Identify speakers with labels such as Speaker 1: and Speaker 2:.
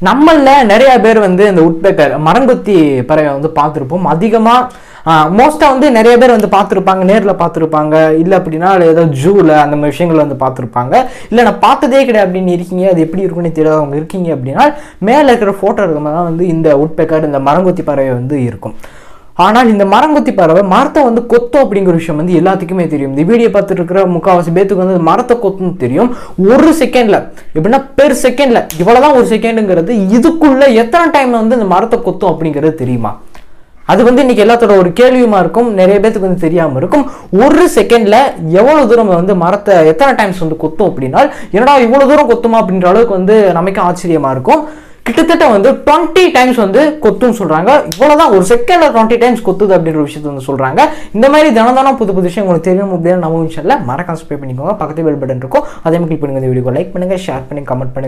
Speaker 1: நம்மள நிறைய பேர் வந்து இந்த உட்பெக்கர் மரங்கொத்தி பறவை வந்து பார்த்துருப்போம். அதிகமாக மோஸ்ட்டாக வந்து நிறைய பேர் வந்து பார்த்துருப்பாங்க, நேரில் பார்த்துருப்பாங்க, இல்லை அப்படின்னா ஏதோ ஜூவில் அந்த மாதிரி விஷயங்கள் வந்து பார்த்துருப்பாங்க. இல்லை நான் பார்த்ததே கிடையாது அப்படின்னு இருக்கீங்க, அது எப்படி இருக்குன்னு தெரியாதவங்க இருக்கீங்க அப்படின்னா மேலே இருக்கிற ஃபோட்டோ இருக்கிற வந்து இந்த உட்பெக்கர் இந்த மரங்கொத்தி பறவை வந்து இருக்கும். ஆனால் இந்த மரங்கொத்தி பறவை மரத்தை வந்து கொத்தும் அப்படிங்கிற விஷயம் வந்து எல்லாத்துக்குமே தெரியும். இந்த வீடியோ பார்த்துட்டு இருக்கிற முக்கால்வாசி பேத்துக்கு வந்து மரத்தை கொத்துன்னு தெரியும். ஒரு செகண்ட்ல எப்படின்னா பெர் செகண்ட்ல இவ்வளவுதான் ஒரு செகண்டுங்கிறது, இதுக்குள்ள எத்தனை டைம் வந்து இந்த மரத்தை கொத்தும் அப்படிங்கிறது தெரியுமா? அது வந்து இன்னைக்கு எல்லாத்தோட ஒரு கேள்வியுமா இருக்கும், நிறைய பேத்துக்கு வந்து தெரியாம இருக்கும். ஒரு செகண்ட்ல எவ்வளவு தூரம் வந்து மரத்தை எத்தனை டைம்ஸ் வந்து கொத்தும் அப்படின்னா, என்னடா இவ்வளவு தூரம் கொத்துமா அப்படின்ற அளவுக்கு வந்து நமக்கு ஆச்சரியமா இருக்கும். கிட்டத்தட்ட வந்து 20 டைம்ஸ் வந்து கொத்துன்னு சொல்றாங்க. இவ்வளவுதான் ஒரு செகண்ட்ல 20 டைம்ஸ் கொத்துது அப்படின்ற விஷயத்த வந்து சொல்றாங்க. இந்த மாதிரி தினம் புது விஷயம் உங்களுக்கு தெரியும் அப்படின்னு நம்ம விஷயம் மறக்காம சப்ஸ்கிரைப் பண்ணிக்கோங்க. பக்கத்து பெல் பட்டன் இருக்கும், அதே மாதிரி கிளிக் பண்ணுங்க. இந்த வீடியோ லைக் பண்ணுங்க, ஷேர் பண்ணுங்க, கமெண்ட் பண்ணுங்க.